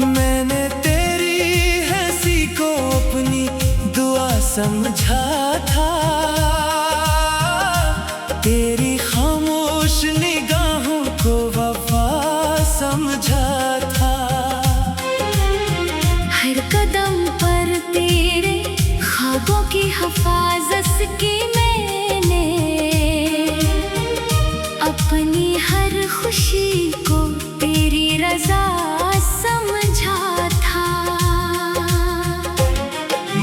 मैंने तेरी हंसी को अपनी दुआ समझा था, तेरी खामोश निगाहों को वफा समझा था। हर कदम पर तेरे ख्वाबों की हिफाजत की मैंने, अपनी हर खुशी को तेरी रजा समझा था।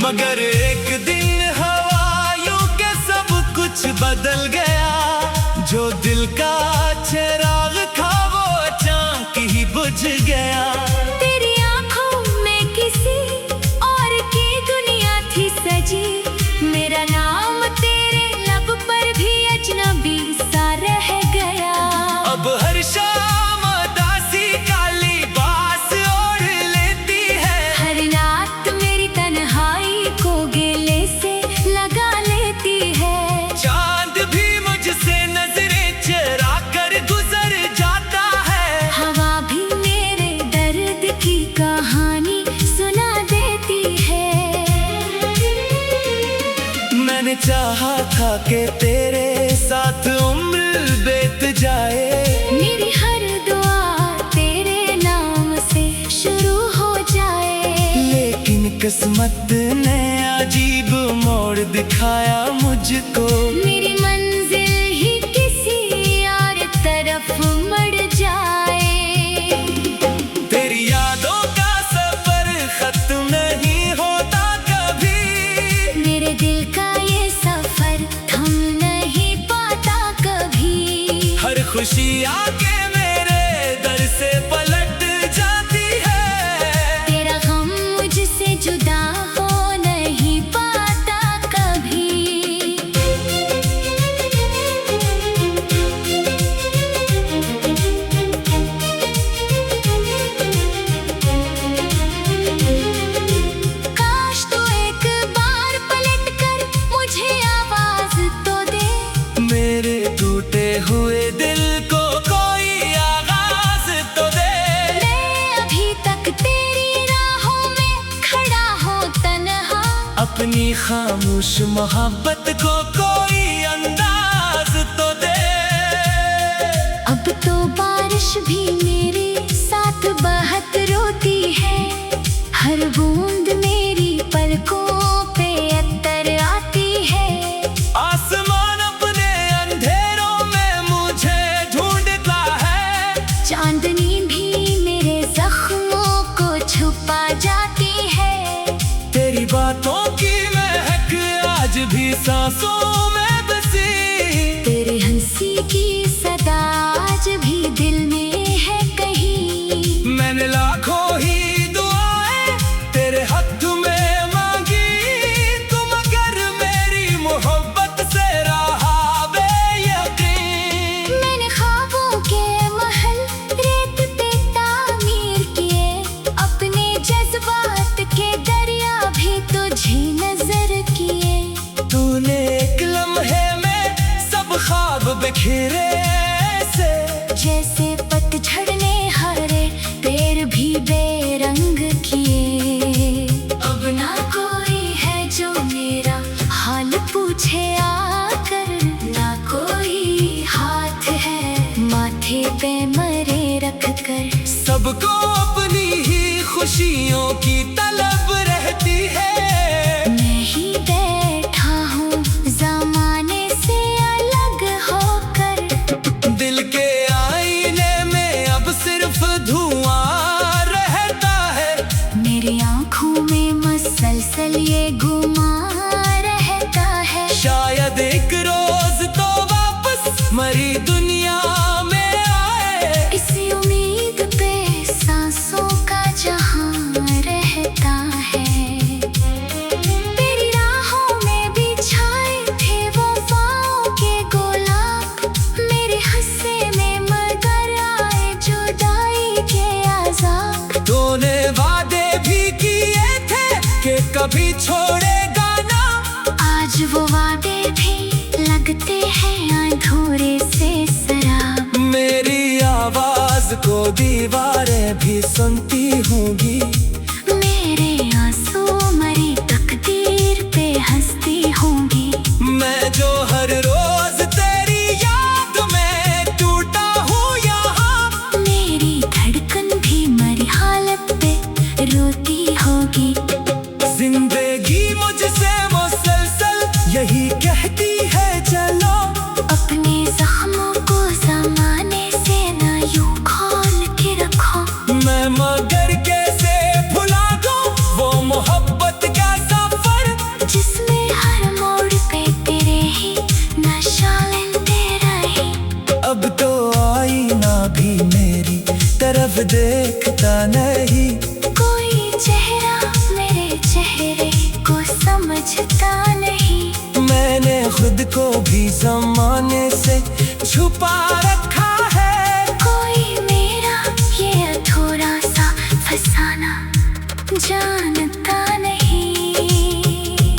मगर एक दिन हवायों के सब कुछ बदल गया, जो दिल का चिराग था वो अचानक ही बुझ गया। तेरी आंखों में किसी और की दुनिया थी सजी, मेरा नाम तेरे लब पर भी अजनबी सा रह गया। अब हर शाम दासी का लिबास ओढ़ लेती है, हर रात मेरी तन्हाई को गले से लगा लेती है। चांद भी मुझसे नजरें चुरा कर गुजर जाता है, हवा भी मेरे दर्द की कहानी सुना देती है। मैंने चाहा था कि तेरे साथ उम्र बीत जाए, मेरी हर दुआ तेरे नाम से शुरू हो जाए। लेकिन किस्मत ने अजीब मोड़ दिखाया मुझको, मेरी मंजिल ही किसी और तरफ मुड़ जाए। तेरी यादों का सफर खत्म नहीं होता कभी, मेरे दिल का ये सफर थम नहीं पाता कभी। हर खुशी आके मेरे दर से पलट जाती है, तेरा गम मुझसे जुदा हो नहीं पाता कभी। काश तू एक बार पलट कर मुझे आवाज तो दे, मेरे टूटे हुए दिल को कोई आगाज तो दे। मैं अभी तक तेरी राहों में खड़ा हूँ तन्हा, अपनी खामोश मोहब्बत को कोई अंदाज तो दे। अब तो बारिश भी मेरे साथ बहत रोती है, हर बूंद मेरी पलकों पे अतर आती है। आसमान अपने अंधेरों में मुझे ढूंढता है, चांदनी भी मेरे जख्मों को छुपा जाती है। तेरी बातों की महक आज भी सांसों में बसी, तेरी हंसी की सदा आज भी दिल में है कहीं। मैंने लाखों ही दुआएं तेरे हक में मांगी, तुम अगर मेरी मोहब्बत से रहा बेयकीन। मैंने ख्वाबों के महल रेत पे तामीर किए, अपने जज्बात के दरिया भी तुझे नजर किए। तूने एक लम्हे में सब ख्वाब बिखेरे से, जैसे पतझड़ ने हरे पेड़ भी बेरंग किए। अब ना कोई है जो मेरा हाल पूछे आकर, ना कोई हाथ है माथे पे मरे रख कर। सबको अपनी ही खुशियों की तलब रहती है, मैं ही बैठा हूँ ज़माने से अलग होकर। दिल के आईने में अब सिर्फ धुआं रहता है, मेरी आँखों में मस मुसलसल ये गुमा रहता है। शायद एक रोज तो वापस मरी दुनिया में आए, इसी उम्मीद पे सांसों का जहां रहता है। तेरी राहों में बिछाए थे वो वफाओं के गुलाब, मेरे हिस्से में मगर आए जुदाई के अज़ाब। तूने वादे भी किए थे कि कभी छोड़ेगा ना, आज वो वादे भी लगते हैं अधूरे से शराब। मेरी आवाज को दीवारें भी सुनती होंगी, मेरे आंसू मरी तकदीर पे हंसती होंगी। मैं जो हर रोज तेरी याद में टूटा हूँ यहाँ, मेरी धड़कन भी मरी हालत पे रोती होगी। जिंदगी मुझसे मुसलसल यही कहती है चलो, अपने जख्मों को ज़माने से ना यूं खोल के रखो। मैं मगर कैसे भुला दूँ वो मोहब्बत का सफर, जिसमें हर मोड़ पे तेरे ही नशा लेते रहे। अब तो आईना भी मेरी तरफ देखता नहीं, कोई चेहरा मेरे चेहरे को समझता नहीं। मैंने खुद को भी ज़माने से छुपा रखा है। कोई मेरा ये अधूरा सा फसाना जानता नहीं।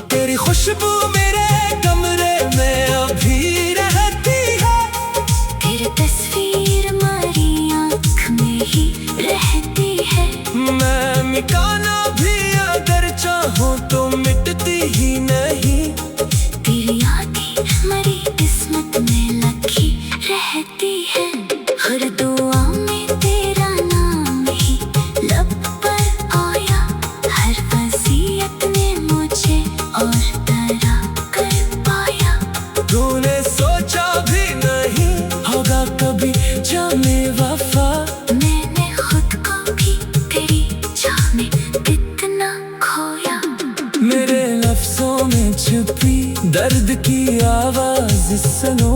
तेरी खुशबू मेरे कमरे में अभी रहती है, तेरी तस्वीर हमारी आँख में ही रहती है। मैं मिटाना भी अगर चाहूँ तो मिटती ही नहीं। तेरी यादें मरी किस्मत में लगी रहती है। हर दुआ में तेरा नाम ही लब पर आया, हर वसीयत ने मुझे और तरह कर पाया। तूने सोचा भी नहीं होगा कभी जाने वफा, मैंने खुद को भी तेरी चाह में कितना खोया। मेरे लफ्जों में छुपी दर्द की आवाज सुनो,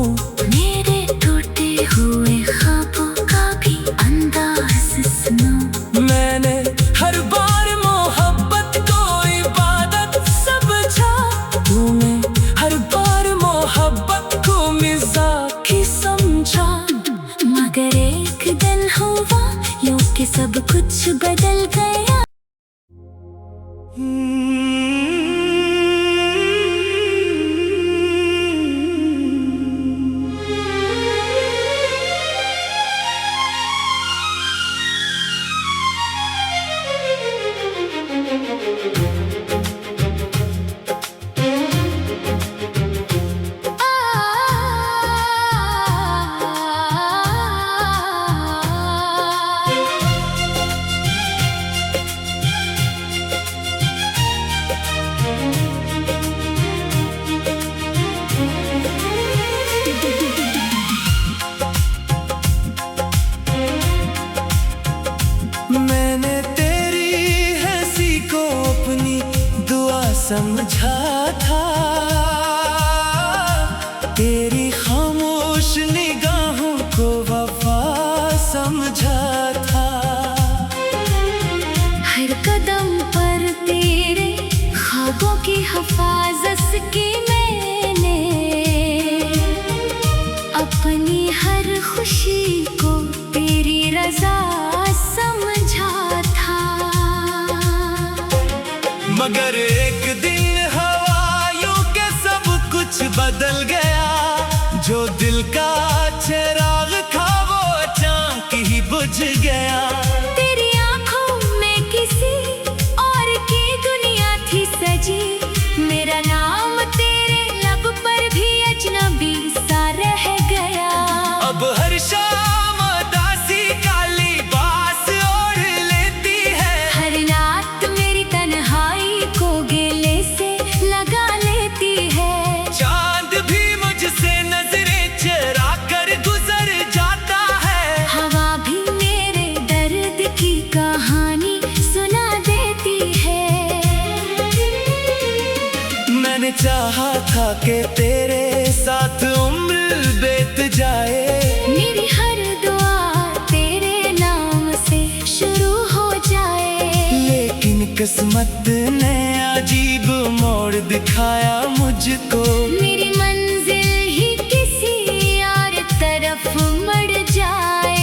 मेरे टूटे हुए ख्वाबों का भी अंदाज सुनो। मैंने हर बार मोहब्बत को इबादत समझा, तूने हर बार मोहब्बत को मजाक ही समझा। मगर एक दिन हुआ यूं कि सब कुछ बदल गया। मैंने तेरी हंसी को अपनी दुआ समझा था, तेरी खामोश निगाहों को वफा समझा था। हर कदम पर तेरे ख्वाबों की हिफाजत की मैंने, अपनी हर खुशी को तेरी रजा समझा था। मगर एक दिन हवायों के सब कुछ बदल गया, जो दिल का चिराग था वो अचानक ही बुझ गया। तेरी आंखों में किसी और की दुनिया थी सजी, मेरा नाम तेरे लब पर भी अजनबी सा रह गया। अब हर शाम दासी का लिबास ओढ़ लेती है, हर रात मेरी तन्हाई को गले से लगा लेती है। चांद भी मुझसे नजरें चुरा कर गुजर जाता है, हवा भी मेरे दर्द चाहा था कि तेरे साथ उम्र बीत जाए। मेरी हर दुआ तेरे नाम से शुरू हो जाए। लेकिन किस्मत ने अजीब मोड़ दिखाया मुझको। मेरी मंजिल ही किसी और तरफ मुड़ जाए।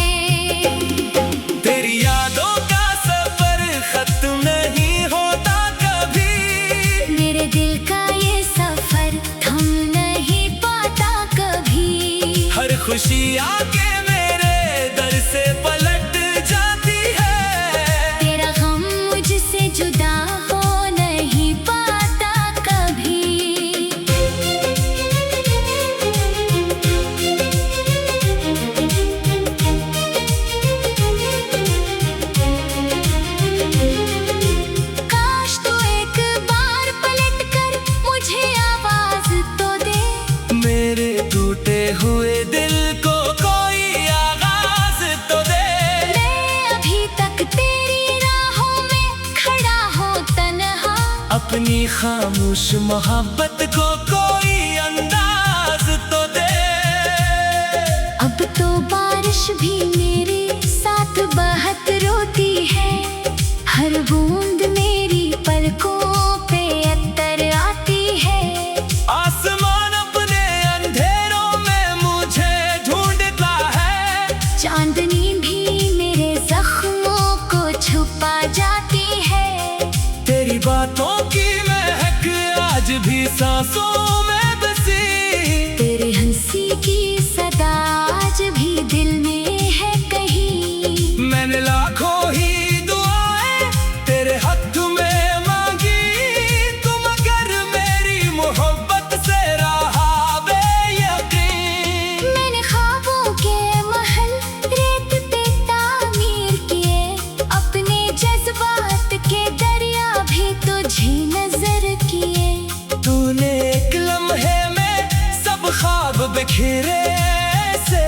तेरी यादों का सफर खत्म नहीं होता कभी। मेरे दिल का ये सफर थम नहीं पाता कभी। हर खुशी आके मेरे दर से पलट जाती है। तेरा गम मुझसे जुदा हो नहीं पाता कभी। काश तू एक बार पलट कर मुझे आवाज तो दे। मेरे टूटे हुए दिल को कोई आगाज तो दे। मैं अभी तक तेरी राहों में खड़ा हूँ तन्हा। अपनी खामोश मोहब्बत को कोई अंदाज तो दे। अब तो बारिश भी मेरे साथ बहत रोती है। हर बूंद मेरी पलकों पे अतर आती है। आसमान अपने अंधेरों में मुझे ढूंढता है। चांदनी भी मेरे जख्मों को छुपा जाती है। तेरी बातों की महक आज भी सांसों में बसी। तेरी हंसी की सदा आज भी दिल में है कहीं। मैंने लाखों ही दुआएं तेरे हक में मांगी। तुम अगर मेरी मोहब्बत से रहा बेयकीन। मैंने ख्वाबों के महल रेत पे तामीर किए। अपने जज्बात के दरिया भी तुझे नजर किए। तूने एक लम्हे में सब ख्वाब बिखेरे से।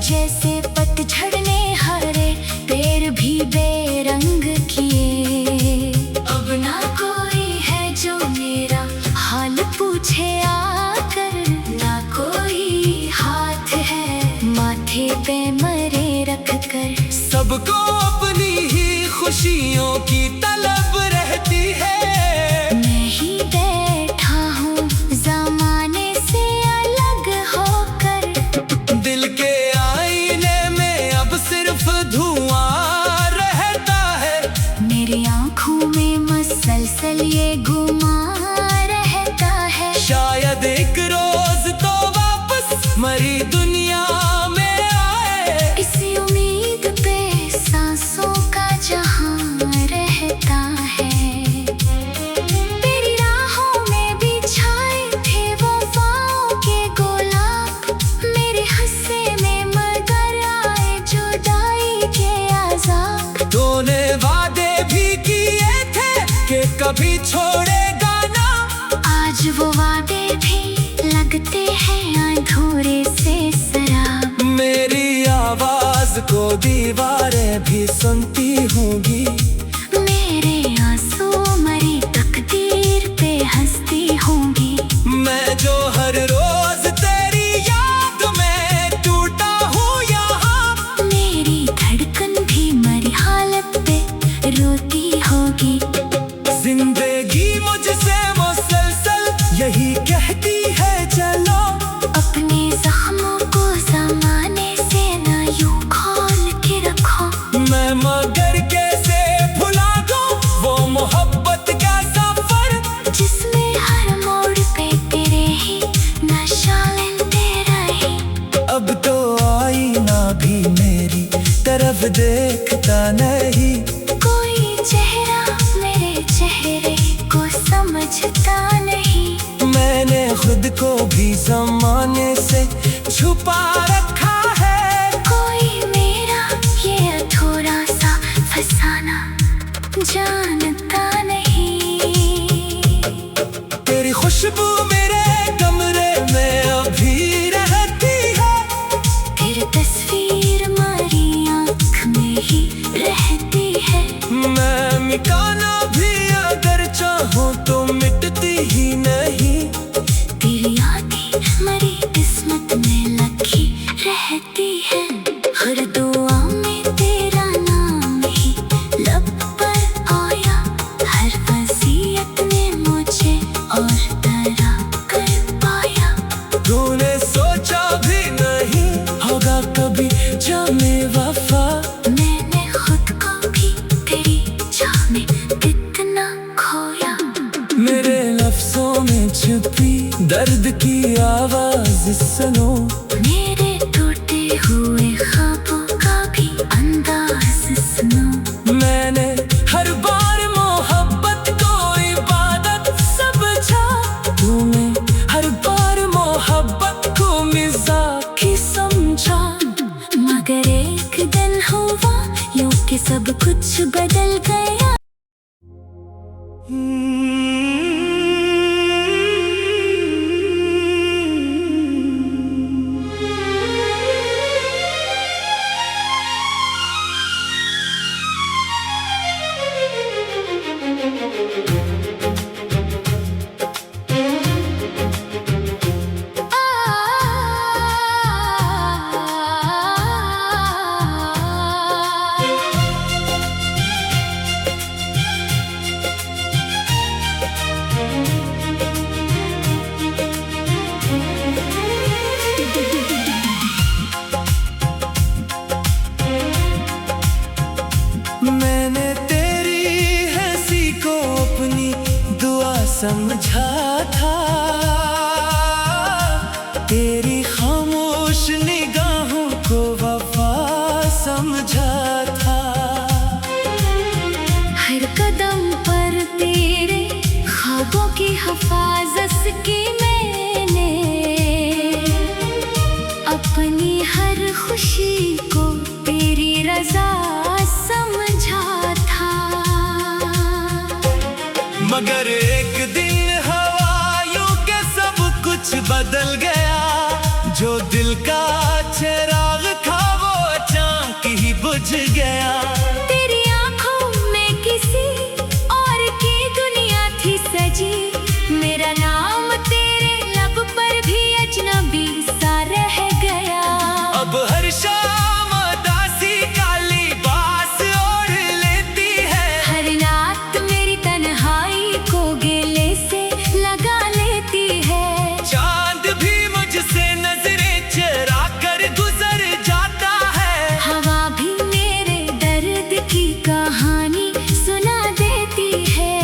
जैसे पतझड़ ने हरे पेड़ भी बेरंग किए। अब ना कोई है जो मेरा हाल पूछे आकर। ना कोई हाथ है माथे पे मरे रख कर। सबको अपनी ही खुशियों की तलब रहती है। मैं ही बैठा हूँ ज़माने से अलग होकर। दिल के आईने में अब सिर्फ धुआं रहता है। मेरी आँखों में मसलसल ये गुमा रहता है। शायद एक रोज तो वापस मरी दुनिया में आए। इसी उम्मीद पे सांसों का जहां रहता है। तेरी राहों में बिछाए थे वफाओं के गुलाब। मेरे हिस्से में मगर आए जुदाई के आज़ाब। तूने वादे भी किए थे कि कभी छोड़ेगा ना। आज वो वादे भी लगते हैं अधूरे से शराब। मेरी आवाज को दीवारें भी सुनती होंगी। मेरे आंसू मरी तकदीर पे हंसती होंगी। मैं जो हर रोज तेरी याद में टूटा हूँ यहाँ। मेरी धड़कन भी मरी हालत पे रोती होगी। जिंदगी मुझसे मुसलसल यही कहती है चलो। अपने जख्मों को ज़माने से ना यूं खोल के रखो। मैं मगर कैसे भुला दूँ वो मोहब्बत का सफर। जिसमें हर मोड़ पे तेरे ही नशा लेते रहे। अब तो आईना भी मेरी तरफ देखता नहीं। कोई चेहरा मेरे चेहरे को समझता नहीं। मैंने खुद को भी ज़माने से छुपा रखा है। कोई मेरा ये अधूरा सा फसाना जानता नहीं। तेरी खुशबू मेरे कमरे में अभी रहती है। तेरी तस्वीर हमारी आँख में ही रहती है। मैं मिटाना भी अगर चाहूँ तो मिटती ही नहीं। दर्द की आवाज सुनो, मेरे टूटे हुए ख्वाबों का भी अंदाज सुनो। मैंने हर बार मोहब्बत को इबादत समझा, तूने हर बार मोहब्बत को मिज़ाकी समझा। मगर एक दिन हुआ यूं कि सब कुछ बदल गया। मैंने तेरी हंसी को अपनी दुआ समझा था, तेरी खामोश निगाहों को वफा समझा था। हर कदम पर तेरे ख्वाबों की हिफाजत की मैंने, अपनी हर खुशी को तेरी रजा समझा था। मगर एक दिन हवायों के सब कुछ बदल गया, जो दिल का चिराग था वो अचानक ही बुझ गया। तेरी आंखों में किसी और की दुनिया थी सजी, मेरा नाम तेरे लब पर भी अजनबी सा रह गया। अब हर शाम दासी काली बास ओढ़ लेती है, हर रात मेरी तन्हाई को गले से लगा लेती है। चांद भी मुझसे नजरें चुरा कर गुजर जाता है, हवा भी मेरे दर्द की कहानी सुना देती है।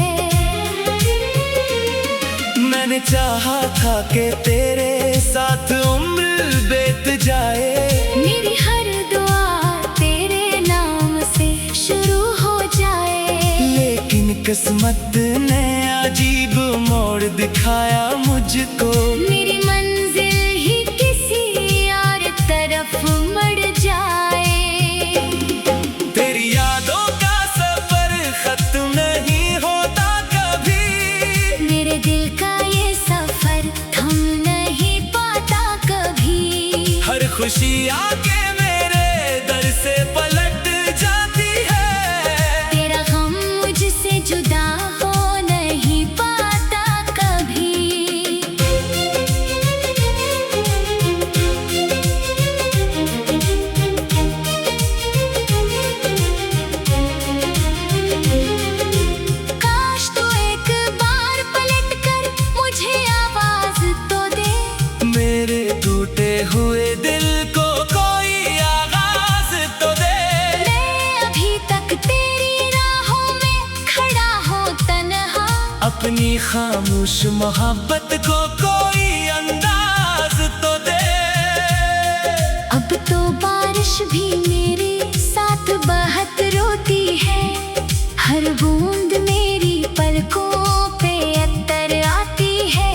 मैंने चाहा था कि तेरे साथ उम्र बीत जाए, मेरी हर दुआ तेरे नाम से शुरू हो जाए। लेकिन किस्मत ने अजीब मोड़ दिखाया मुझको, मेरी मंजिल ही किसी और तरफ मुड़ जाए। तेरी यादों का सफर खत्म नहीं होता कभी, मेरे दिल का ये सफर थम नहीं पाता कभी। हर खुशी आके मेरे दर से पलट जाती है, तेरा गम मुझसे जुदा हो नहीं पाता कभी। काश तू एक बार पलट कर मुझे आवाज तो दे, मेरे टूटे हुए दिल को कोई आगाज तो दे। मैं अभी तक तेरी राहों में खड़ा हूँ तन्हा, अपनी खामोश मोहब्बत को कोई अंदाज तो दे। अब तो बारिश भी मेरे साथ बहत रोती है, हर बूंद मेरी पलकों पे अतर आती है।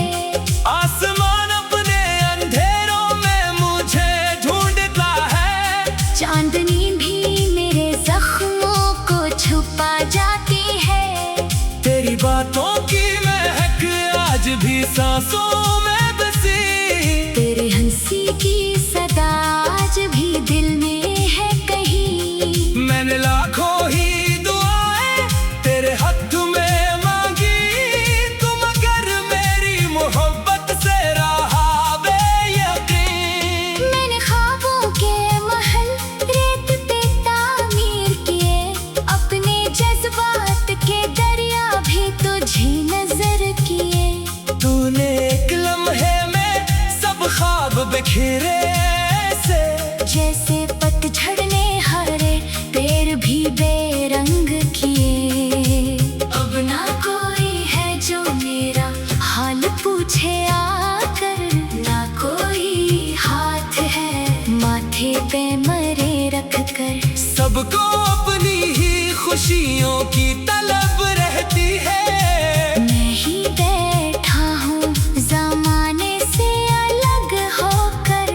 आसमान अपने अंधेरों में मुझे ढूंढता है, चांदनी भी मेरे जख्मों को छुपा जाती है। तेरी बातों की महक आज भी सांसों में बसी, तेरे हंसी की सदा आज भी दिल में है कहीं। मैंने लाखों ही दुआएं तेरे हक में मांगी, तुम अगर मेरी मोहब्बत से रहा बेयकीन। मैंने ख्वाबों के महल रेत पे तामीर किए, अपने जज्बात के दरिया भी तुझे नजर किए। तूने एक लम्हे में सब ख्वाब बिखेरे से, जैसे पतझड़ ने हरे पेड़ भी बेरंग किए। अब ना कोई है जो मेरा हाल पूछे आ पे मरे रख कर। सबको अपनी ही खुशियों की तलब रहती है। मैं ही बैठा हूँ ज़माने से अलग होकर।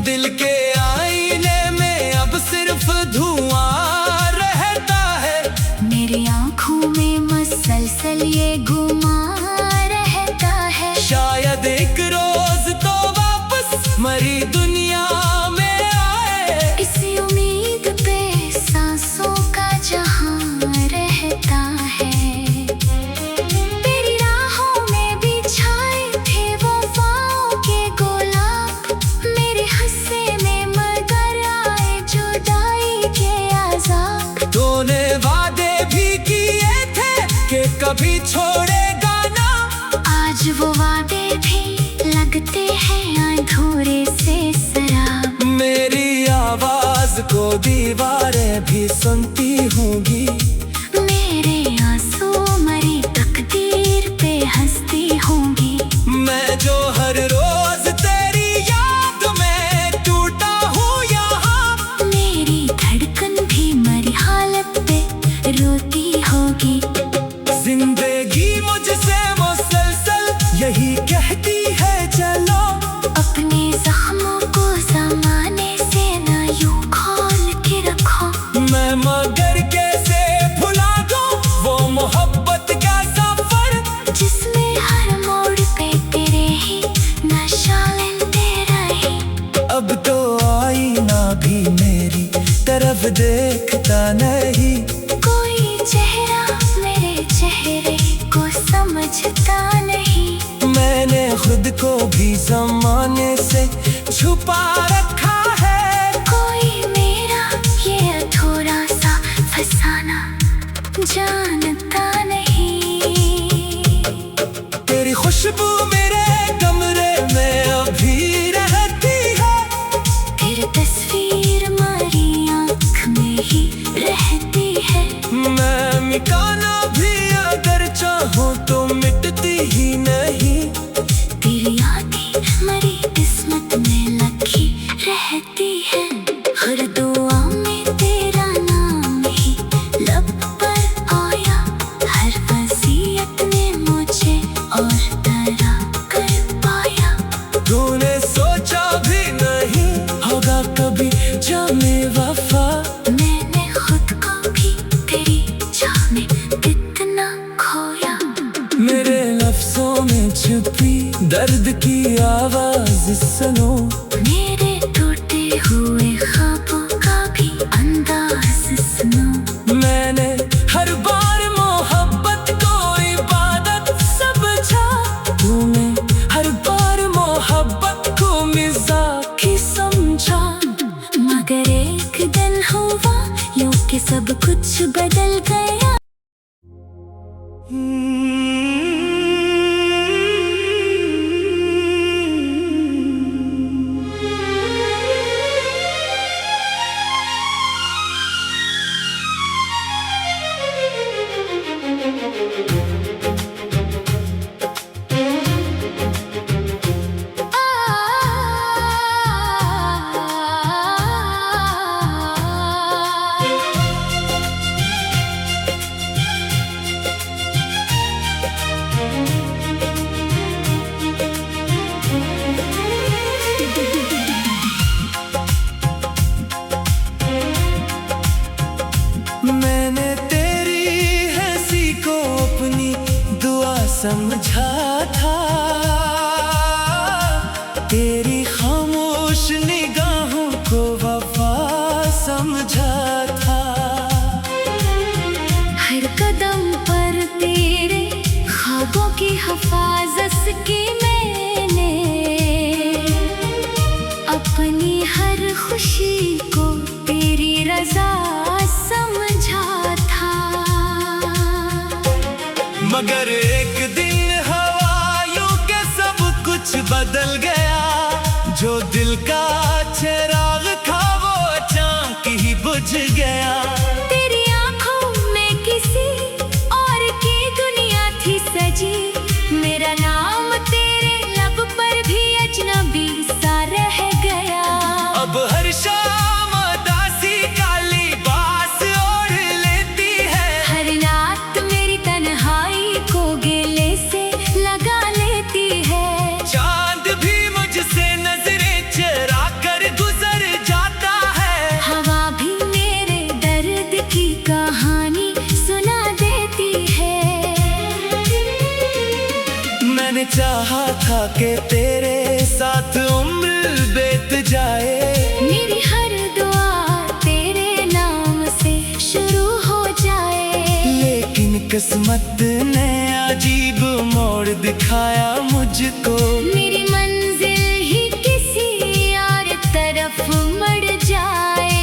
दिल के आईने में अब सिर्फ धुआं रहता है। मेरी आँखों में मसलसल ये गुमा रहता है। शायद एक रोज तो वापस मरी दुनिया में आए। इसी उम्मीद पे सांसों का जहां रहता है। तेरी राहों में बिछाए थे वफाओं के गुलाब। मेरे हिस्से में मगर आए जुदाई के अज़ाब। तूने वादे भी किए थे कि कभी छोड़ेगा ना। आज वो वादे भी लगते हैं अधूरे से शराब। मेरी आवाज को दीवारें भी सुनती होंगी। मेरे आंसू मरी तकदीर पे हंसती होंगी। मैं जो हर रोज तेरी याद में टूटा हूँ यहाँ। मेरी धड़कन भी मरी हालत पे रोती होगी। जिंदगी मुझसे मुसलसल यही कहती है चलो। अपने जख्मों को ज़माने से ना यूं खोल के रखो। मैं मगर कैसे भुला दूँ वो मोहब्बत का सफर। जिसमें हर मोड़ पे तेरे ही नशा लेते रहे। अब तो आईना भी मेरी तरफ देखता नहीं। कोई चेहरा मेरे चेहरे को समझता नहीं। मैंने खुद को भी ज़माने से छुपा रखा है। कोई मेरा ये अधूरा सा फसाना जानता नहीं। तेरी खुशबू मेरे कमरे में अभी रहती है। तेरी तस्वीर हमारी आँख में ही रहती है। मैं मिटाना भी अगर चाहूँ तो मिटती ही नहीं। तेरी यादें हमारी किस्मत में लिखी रहती है। हर दुआ में तेरा नाम ही लब पर आया। हर वसीयत ने मुझे और तरह कर पाया। तूने सोचा भी नहीं होगा कभी जाने वफा। मैंने खुद को भी तेरी चाह में कितना खोया। मेरे लफ्जों में छुपी दर्द की आवाज सुनो। मेरे टूटे हुए ख्वाबों का भी अंदाज सुनो। मैंने हर बार मोहब्बत को इबादत समझा। तूने हर बार मोहब्बत को मजाक ही समझा। मगर एक दिन हुआ यूं कि सब कुछ बदल गया। मैंने तेरी हंसी को अपनी दुआ समझा था। तेरी खामोश निगाहों को वफा समझा था। हर कदम पर तेरे ख्वाबों की हिफाजत की मैंने। अपनी हर खुशी को तेरी रजा समझा था। मगर एक दिन हवायों के सब कुछ बदल गया। जो दिल का चिराग था वो अचानक ही बुझ गया। तेरी आंखों में किसी और की दुनिया थी सजी। मेरा नाम तेरे लब पर भी अजनबी सा रह गया। अब हर शाम मैंने चाहा था कि तेरे साथ उम्र बीत जाए। मेरी हर दुआ तेरे नाम से शुरू हो जाए। लेकिन किस्मत ने अजीब मोड़ दिखाया मुझको। मेरी मंजिल ही किसी और तरफ मुड़ जाए।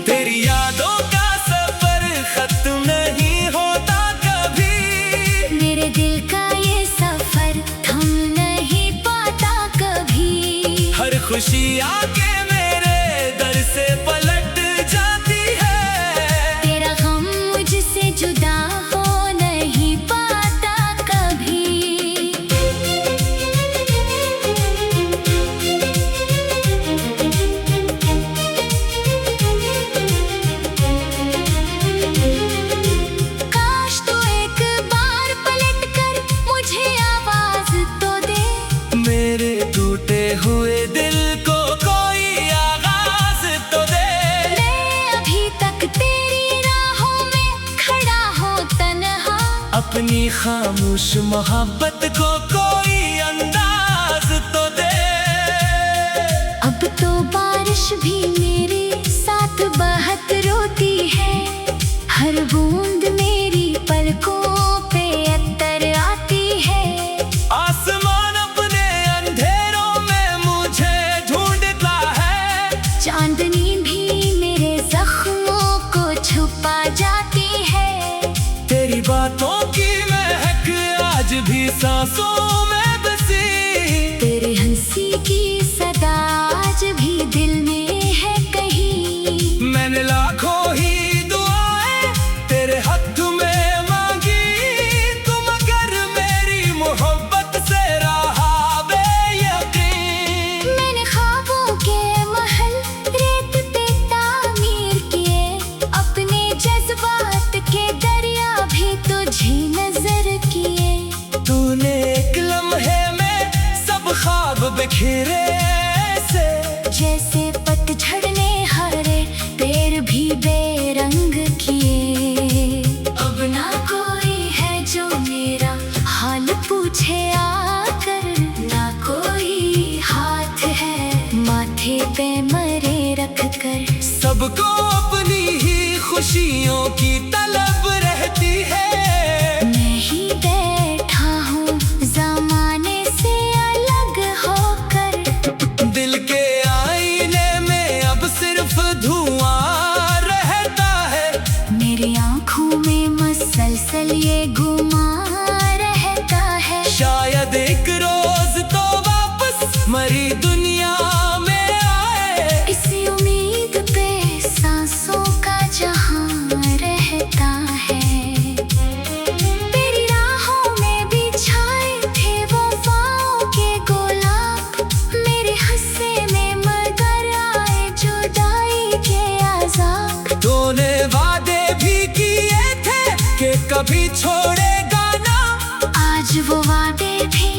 तेरी यादों का सफर खत्म नहीं होता कभी। मेरे दिल का ये सफर थम नहीं पाता कभी। हर खुशी आके मेरे दर से पलट जाती है। तेरा गम मुझसे जुदा हो नहीं पाता कभी। काश तू एक बार पलट कर मुझे आवाज तो दे। मेरे टूटे हुए दिल को कोई आगाज तो दे। मैं अभी तक तेरी राहों में खड़ा हूँ तन्हा। अपनी खामोश मोहब्बत को कोई अंदाज तो दे। अब तो बारिश भी मेरे साथ बहत रोती है। हर बूंद मेरी पलकों पे अतर आती है। आसमान अपने अंधेरों में मुझे ढूंढता है। चांदनी भी मेरे जख्मों को छुपा जाती है। तेरी बातों की महक आज भी सांसों में बसी। तेरी हंसी की सदा आज भी दिल में है कहीं। मैंने लाखों ही दुआएं तेरे हक में मांगी। तुम अगर मेरी मोहब्बत से रहा बेयकीन। मैंने ख्वाबों के महल रेत पे तामीर किए। अपने जज्बात के दरिया भी तुझे नजर किए। तूने एक लम्हे में सब ख्वाब बिखेरे से। जैसे पतझड़ ने हरे पेड़ भी बेरंग किए। अब ना कोई है जो मेरा हाल पूछे आकर। ना कोई हाथ है माथे पे मरे रख कर। सबको अपनी ही खुशियों की तलब रहती है। मैं ही बैठा हूँ ज़माने से अलग होकर। दिल के आईने में अब सिर्फ धुआं रहता है। मेरी आँखों में मसलसल ये गुमान रहता है। शायद एक रोज तो वापस मरी दुनिया में आए। इसी उम्मीद पे सांसों का जहां रहता है। तेरी राहों में बिछाए थे वफाओं के गुलाब। मेरे हिस्से में मगर आए जुदाई के आज़ाब। तूने वादे भी किए थे कि कभी छोड़ेगा ना। आज वो वादे भी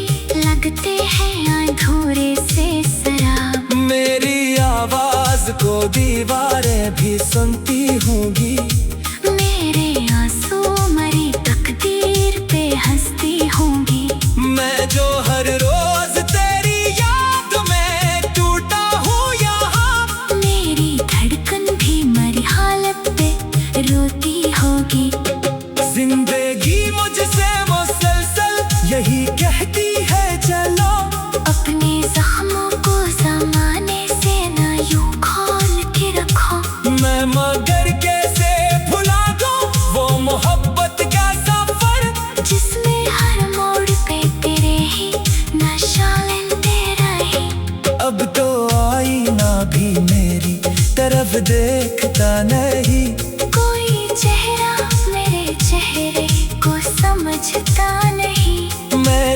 लगते हैं अधूरे से शराब। मेरी आवाज को दीवारें भी सुनती होंगी। मेरे आंसू मरी तकदीर पे हंसती होंगी। मैं जो हर रोज तेरी याद में टूटा हूँ यहाँ। मेरी धड़कन भी मरी हालत पे रोती होगी। जिंदगी मुझसे मुसलसल यही कहती है चलो। अपने जख्मों को ज़माने से ना यूं खोल के रखो। मैं मगर कैसे भुला दूँ वो मोहब्बत का सफर। जिसमें हर मोड़ पे तेरे ही नशा लेते रहे। अब तो आईना भी मेरी तरफ देखता नहीं। कोई चेहरा मेरे चेहरे को समझता नहीं। मैं